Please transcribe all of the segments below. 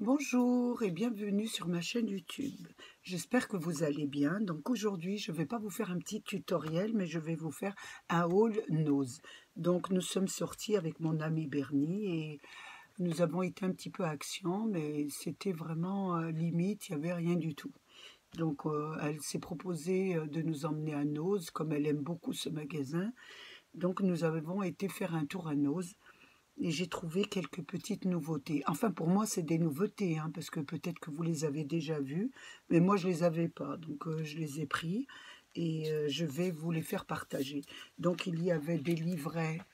Bonjour et bienvenue sur ma chaîne YouTube. J'espère que vous allez bien. Donc aujourd'hui, je ne vais pas vous faire un petit tutoriel, mais je vais vous faire un haul nose. Donc nous sommes sortis avec mon ami Bernie et nous avons été un petit peu action, mais c'était vraiment limite, il n'y avait rien du tout. Donc elle s'est proposée de nous emmener à Nose, comme elle aime beaucoup ce magasin. Donc nous avons été faire un tour à Nose. Et j'ai trouvé quelques petites nouveautés. Enfin, pour moi, c'est des nouveautés, hein, parce que peut-être que vous les avez déjà vues, mais moi, je ne les avais pas. Donc, je les ai pris et je vais vous les faire partager. Donc, il y avait des livrets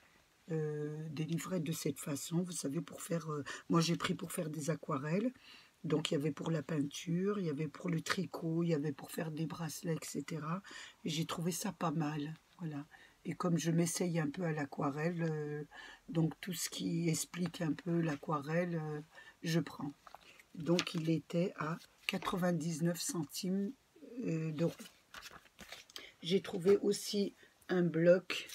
de cette façon, vous savez, pour faire... moi, j'ai pris pour faire des aquarelles. Donc, il y avait pour la peinture, il y avait pour le tricot, il y avait pour faire des bracelets, etc. Et j'ai trouvé ça pas mal, voilà. Et comme je m'essaye un peu à l'aquarelle, donc tout ce qui explique un peu l'aquarelle, je prends. Donc, il était à 99 centimes d'euros. J'ai trouvé aussi un bloc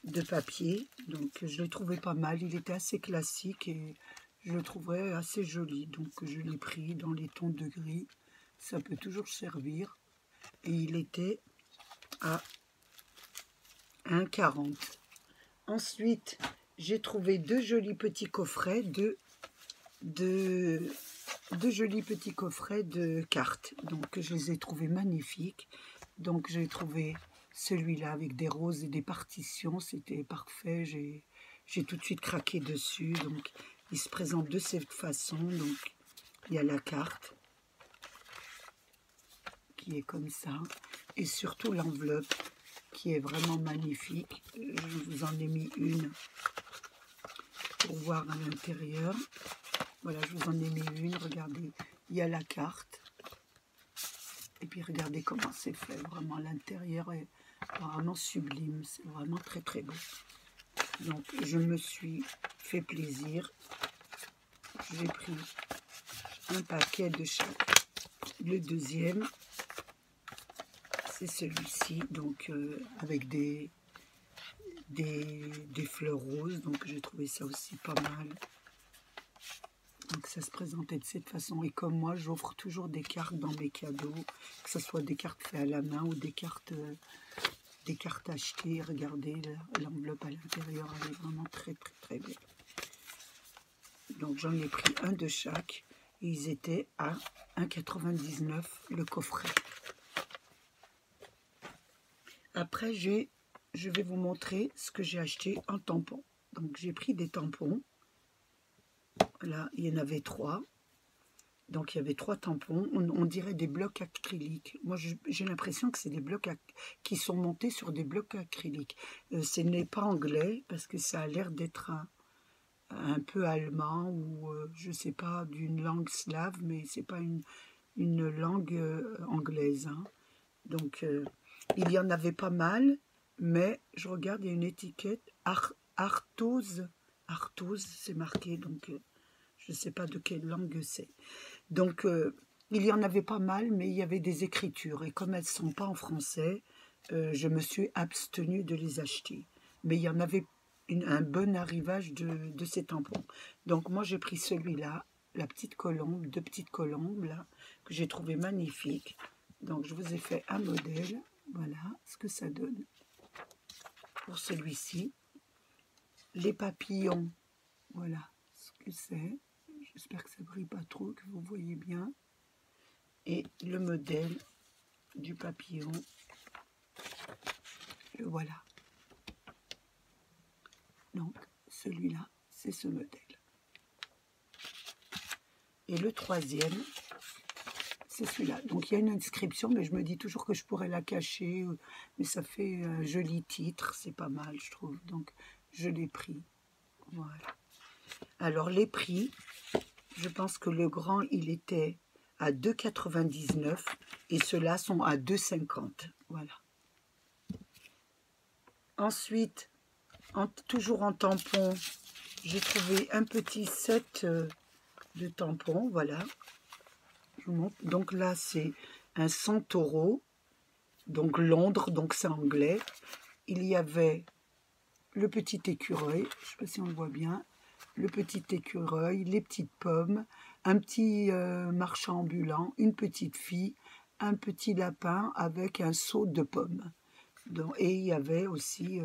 de papier, donc je l'ai trouvé pas mal, il était assez classique et je le trouvais assez joli, donc je l'ai pris dans les tons de gris, ça peut toujours servir, et il était à 1,40. Ensuite, j'ai trouvé deux jolis petits coffrets deux jolis petits coffrets de cartes, donc je les ai trouvés magnifiques. Donc j'ai trouvé celui-là avec des roses et des partitions, c'était parfait, j'ai tout de suite craqué dessus. Donc il se présente de cette façon, donc il y a la carte qui est comme ça, et surtout l'enveloppe qui est vraiment magnifique. Je vous en ai mis une pour voir à l'intérieur. Voilà, je vous en ai mis une, regardez, il y a la carte. Et puis regardez comment c'est fait, vraiment l'intérieur est vraiment sublime, c'est vraiment très très beau. Donc je me suis fait plaisir, j'ai pris un paquet de chaque. Le deuxième, c'est celui-ci, donc avec des fleurs roses, donc j'ai trouvé ça aussi pas mal. Donc ça se présentait de cette façon, et comme moi j'offre toujours des cartes dans mes cadeaux, que ce soit des cartes faites à la main ou des cartes achetées. Regardez l'enveloppe à l'intérieur, elle est vraiment très très très belle. Donc j'en ai pris un de chaque, et ils étaient à 1,99 le coffret. Après je vais vous montrer ce que j'ai acheté en tampons. Donc j'ai pris des tampons. Là, il y en avait 3. Donc, il y avait 3 tampons. On dirait des blocs acryliques. Moi, j'ai l'impression que c'est des blocs qui sont montés sur des blocs acryliques. Ce n'est pas anglais, parce que ça a l'air d'être un peu allemand ou, je ne sais pas, d'une langue slave, mais ce n'est pas une langue anglaise. Hein. Donc, il y en avait pas mal, mais je regarde, il y a une étiquette Arthose. Arthose, c'est marqué, donc... je ne sais pas de quelle langue c'est. Donc, il y en avait pas mal, mais il y avait des écritures. Et comme elles ne sont pas en français, je me suis abstenue de les acheter. Mais il y en avait un bon arrivage de ces tampons. Donc, moi, j'ai pris celui-là, la petite colombe, 2 petites colombes, là, que j'ai trouvé magnifique. Donc, je vous ai fait un modèle. Voilà ce que ça donne pour celui-ci. Les papillons, voilà ce que c'est. J'espère que ça ne brille pas trop, que vous voyez bien. Et le modèle du papillon, le voilà. Donc, celui-là, c'est ce modèle. Et le troisième, c'est celui-là. Donc, il y a une inscription, mais je me dis toujours que je pourrais la cacher. Mais ça fait un joli titre, c'est pas mal, je trouve. Donc, je l'ai pris. Voilà. Alors, les prix, je pense que le grand, il était à 2,99 et ceux-là sont à 2,50. Voilà. Ensuite, toujours en tampon, j'ai trouvé un petit set de tampons. Voilà. Je vous montre. Donc là, c'est un Santoro. Donc Londres, donc c'est anglais. Il y avait le petit écureuil. Je ne sais pas si on le voit bien. Le petit écureuil, les petites pommes, un petit marchand ambulant, une petite fille, un petit lapin avec un seau de pommes. Donc, et il y avait aussi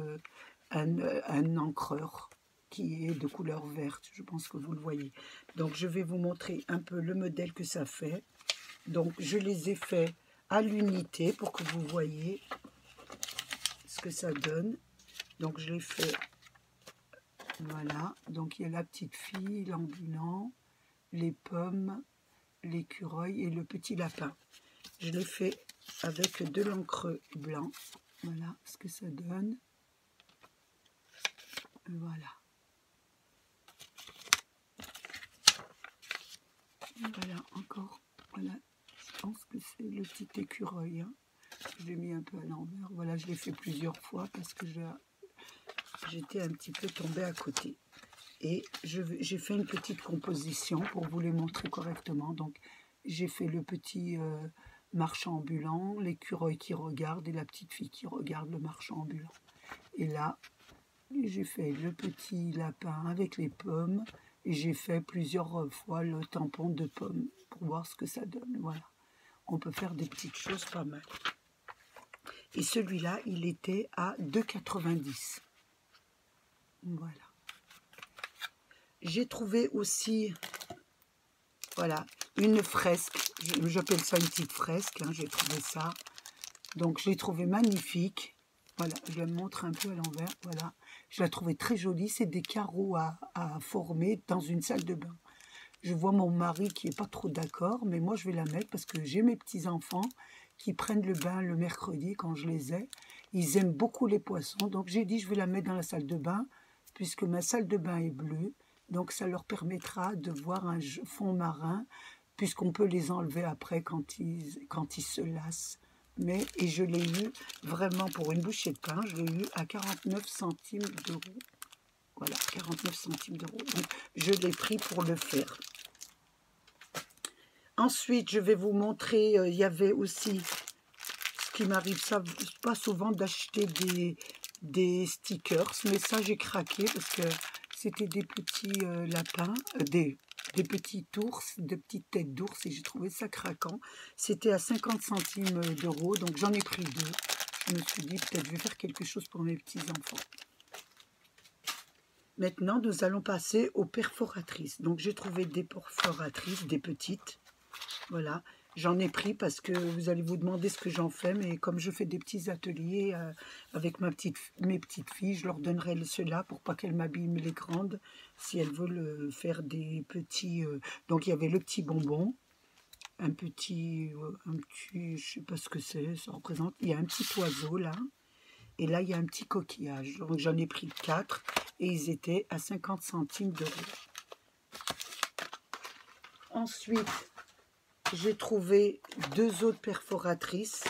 un encreur qui est de couleur verte, je pense que vous le voyez. Donc je vais vous montrer un peu le modèle que ça fait. Donc je les ai fait à l'unité pour que vous voyez ce que ça donne. Donc je l'ai fait, voilà. Donc il y a la petite fille, l'ambulant, les pommes, l'écureuil et le petit lapin. Je l'ai fait avec de l'encre blanc. Voilà ce que ça donne. Voilà. Voilà, encore. Voilà, je pense que c'est le petit écureuil. Hein. Je l'ai mis un peu à l'envers. Voilà, je l'ai fait plusieurs fois parce que j'étais un petit peu tombée à côté. Et j'ai fait une petite composition pour vous les montrer correctement. Donc, j'ai fait le petit marchand ambulant, l'écureuil qui regarde et la petite fille qui regarde le marchand ambulant. Et là, j'ai fait le petit lapin avec les pommes et j'ai fait plusieurs fois le tampon de pommes pour voir ce que ça donne. Voilà, on peut faire des petites choses pas mal. Et celui-là, il était à 2,90 €. Voilà. J'ai trouvé aussi, voilà, une fresque. J'appelle ça une petite fresque. Hein, j'ai trouvé ça. Donc, je l'ai trouvé magnifique. Voilà, je la montre un peu à l'envers. Voilà, je la trouvais très jolie. C'est des carreaux à former dans une salle de bain. Je vois mon mari qui n'est pas trop d'accord, mais moi, je vais la mettre parce que j'ai mes petits-enfants qui prennent le bain le mercredi quand je les ai. Ils aiment beaucoup les poissons. Donc, j'ai dit, je vais la mettre dans la salle de bain puisque ma salle de bain est bleue. Donc, ça leur permettra de voir un fond marin puisqu'on peut les enlever après quand ils se lassent. Et je l'ai eu vraiment pour une bouchée de pain, je l'ai eu à 49 centimes d'euros. Voilà, 49 centimes d'euros. Donc, je l'ai pris pour le faire. Ensuite, je vais vous montrer, il y avait aussi, ce qui m'arrive ça pas souvent, d'acheter des stickers. Mais ça, j'ai craqué parce que c'était des petits lapins, des petits ours, des petites têtes d'ours. Et j'ai trouvé ça craquant. C'était à 50 centimes d'euros. Donc, j'en ai pris 2. Je me suis dit, peut-être je vais faire quelque chose pour mes petits-enfants. Maintenant, nous allons passer aux perforatrices. Donc, j'ai trouvé des perforatrices, des petites. Voilà, j'en ai pris parce que vous allez vous demander ce que j'en fais. Mais comme je fais des petits ateliers avec mes petites filles, je leur donnerai ceux-là pour pas qu'elles m'abîment les grandes. Si elles veulent faire des petits... donc, il y avait le petit bonbon. Un petit, je sais pas ce que c'est, ça représente. Il y a un petit oiseau là. Et là, il y a un petit coquillage. Donc, j'en ai pris 4 et ils étaient à 50 centimes d'euros. Ensuite, j'ai trouvé 2 autres perforatrices.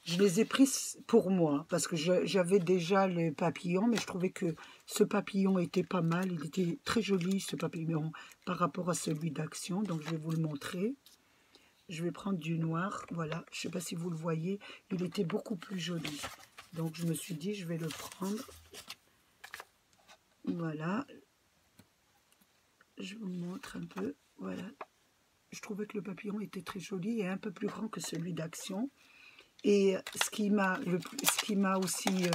Je les ai prises pour moi parce que j'avais déjà les papillons, mais je trouvais que ce papillon était pas mal. Il était très joli, ce papillon, par rapport à celui d'Action. Donc, je vais vous le montrer. Je vais prendre du noir. Voilà, je ne sais pas si vous le voyez. Il était beaucoup plus joli. Donc, je me suis dit, je vais le prendre. Voilà. Je vous montre un peu. Voilà. Je trouvais que le papillon était très joli et un peu plus grand que celui d'Action. Et ce qui m'a aussi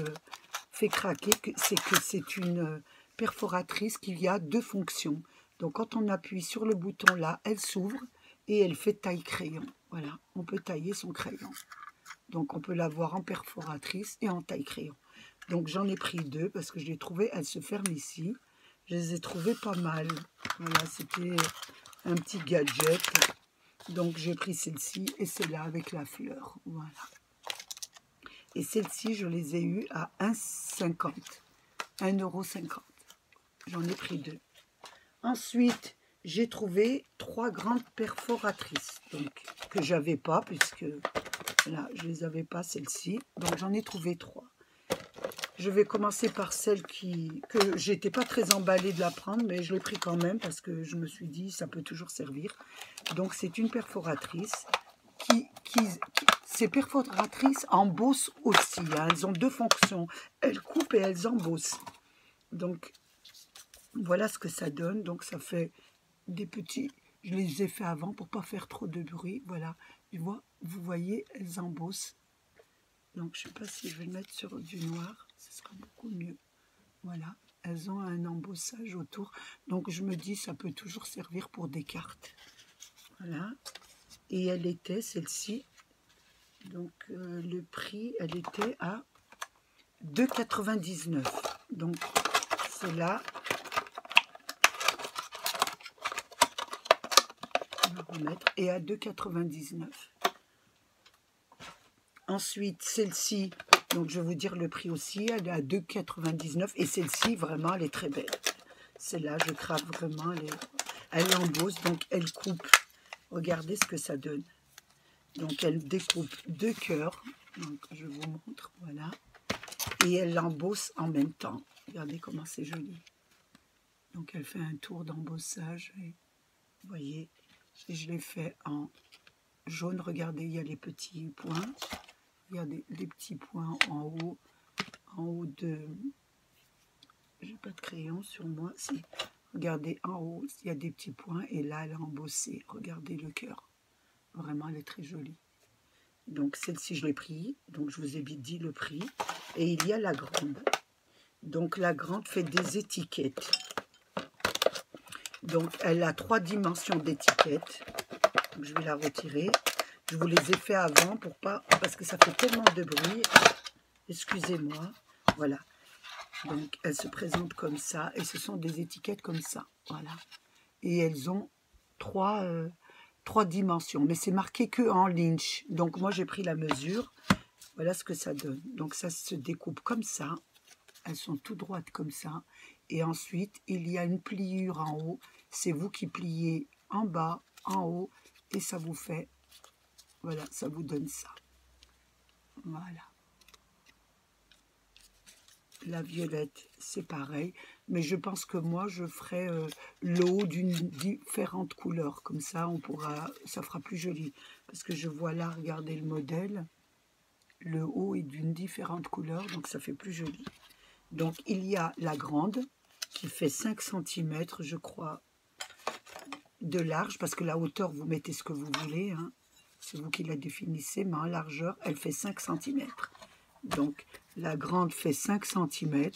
fait craquer, c'est que c'est une perforatrice qui a 2 fonctions. Donc, quand on appuie sur le bouton là, elle s'ouvre et elle fait taille crayon. Voilà, on peut tailler son crayon. Donc, on peut l'avoir en perforatrice et en taille crayon. Donc, j'en ai pris 2 parce que je les trouvais, elles se ferment ici. Je les ai trouvées pas mal. Voilà, c'était un petit gadget. Donc, j'ai pris celle-ci et celle-là avec la fleur. Voilà. Et celles-ci, je les ai eues à 1,50 €. 1,50 €. J'en ai pris 2. Ensuite, j'ai trouvé 3 grandes perforatrices. Donc, que j'avais pas, puisque là, je les avais pas, celles-ci. Donc, j'en ai trouvé 3. Je vais commencer par celle que j'étais pas très emballée de la prendre, mais je l'ai pris quand même parce que je me suis dit, ça peut toujours servir. Donc, c'est une perforatrice ces perforatrices embossent aussi. Hein. Elles ont 2 fonctions. Elles coupent et elles embossent. Donc, voilà ce que ça donne. Donc, ça fait des petits... Je les ai fait avant pour pas faire trop de bruit. Voilà, vous voyez, elles embossent. Donc, je sais pas si je vais le mettre sur du noir. Ce sera beaucoup mieux. Voilà, elles ont un embossage autour. Donc, je me dis, ça peut toujours servir pour des cartes. Voilà. Et elle était, celle-ci, donc le prix, elle était à 2,99 €. Donc, celle-là, on va remettre, et à 2,99 €. Ensuite, celle-ci, donc je vais vous dire le prix aussi, elle est à 2,99 €. Et celle-ci, vraiment, elle est très belle. Celle-là, je crave vraiment, elle embosse, donc elle coupe. Regardez ce que ça donne. Donc, elle découpe 2 cœurs. Donc, je vous montre, voilà. Et elle l'embosse en même temps. Regardez comment c'est joli. Donc, elle fait un tour d'embossage. Vous voyez, et je l'ai fait en jaune. Regardez, il y a les petits points. Regardez, les petits points en haut de... J'ai pas de crayon sur moi. Si. Regardez, en haut, il y a des petits points. Et là, elle a embossé. Regardez le cœur. Vraiment, elle est très jolie. Donc, celle-ci, je l'ai pris. Donc, je vous ai dit le prix. Et il y a la grande. Donc, la grande fait des étiquettes. Donc, elle a 3 dimensions d'étiquettes. Je vais la retirer. Je vous les ai fait avant pour pas... Parce que ça fait tellement de bruit. Excusez-moi. Voilà. Donc, elle se présente comme ça. Et ce sont des étiquettes comme ça. Voilà. Et elles ont 3 dimensions. Mais c'est marqué que en inch. Donc, moi, j'ai pris la mesure. Voilà ce que ça donne. Donc, ça se découpe comme ça. Elles sont tout droites comme ça. Et ensuite, il y a une pliure en haut. C'est vous qui pliez en bas, en haut. Et ça vous fait... Voilà, ça vous donne ça. Voilà. La violette, c'est pareil. Mais je pense que moi, je ferai le haut d'une différente couleur. Comme ça, on pourra, ça fera plus joli. Parce que je vois là, regardez le modèle. Le haut est d'une différente couleur, donc ça fait plus joli. Donc, il y a la grande qui fait 5 cm, je crois, de large. Parce que la hauteur, vous mettez ce que vous voulez. Hein. C'est vous qui la définissez. Mais en largeur, elle fait 5 cm. Donc, la grande fait 5 cm.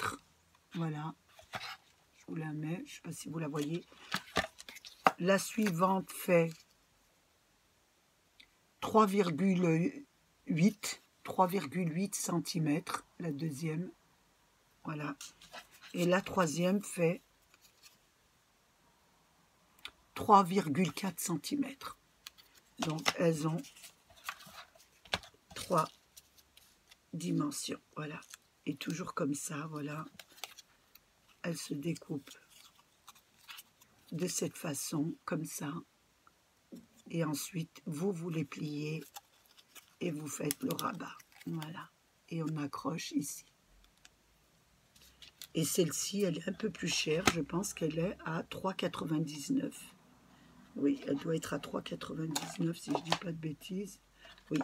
Voilà. Je vous la mets. Je ne sais pas si vous la voyez. La suivante fait 3,8 cm. La deuxième. Voilà. Et la troisième fait 3,4 cm. Donc, elles ont 3 dimensions. Voilà. Et toujours comme ça, voilà. Elles se découpent de cette façon, comme ça. Et ensuite, vous les pliez et vous faites le rabat. Voilà. Et on accroche ici. Et celle-ci, elle est un peu plus chère. Je pense qu'elle est à 3,99 €. Oui, elle doit être à 3,99 € si je ne dis pas de bêtises. Oui,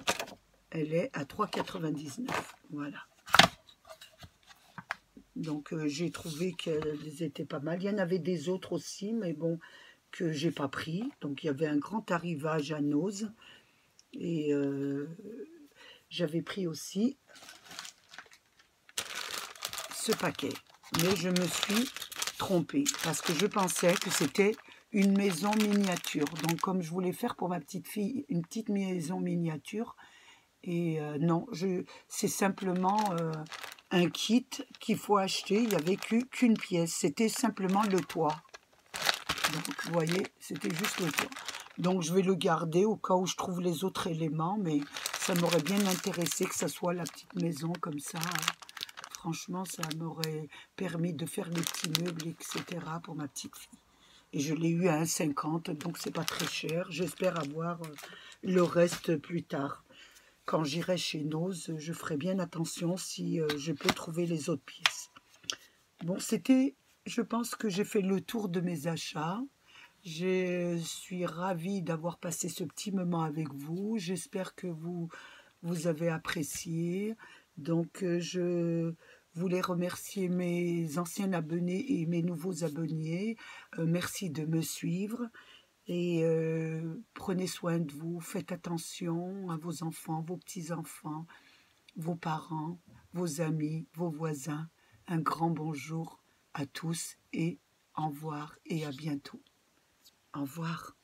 elle est à 3,99 €. Voilà. Donc, j'ai trouvé qu'elles étaient pas mal. Il y en avait des autres aussi, mais bon, que j'ai pas pris. Donc, il y avait un grand arrivage à Nose. Et j'avais pris aussi ce paquet. Mais je me suis trompée parce que je pensais que c'était une maison miniature. Donc, comme je voulais faire pour ma petite fille une petite maison miniature, et non, c'est simplement un kit qu'il faut acheter. Il n'y avait qu'une pièce. C'était simplement le toit. Donc, vous voyez, c'était juste le toit. Donc, je vais le garder au cas où je trouve les autres éléments. Mais ça m'aurait bien intéressé que ça soit la petite maison comme ça. Franchement, ça m'aurait permis de faire les petits meubles, etc. pour ma petite fille. Et je l'ai eu à 1,50 €, donc c'est pas très cher. J'espère avoir le reste plus tard. Quand j'irai chez Nose, je ferai bien attention si je peux trouver les autres pièces. Bon, je pense que j'ai fait le tour de mes achats. Je suis ravie d'avoir passé ce petit moment avec vous. J'espère que vous avez apprécié. Donc, je voulais remercier mes anciens abonnés et mes nouveaux abonnés. Merci de me suivre. Et prenez soin de vous, faites attention à vos enfants, vos petits-enfants, vos parents, vos amis, vos voisins. Un grand bonjour à tous et au revoir et à bientôt. Au revoir.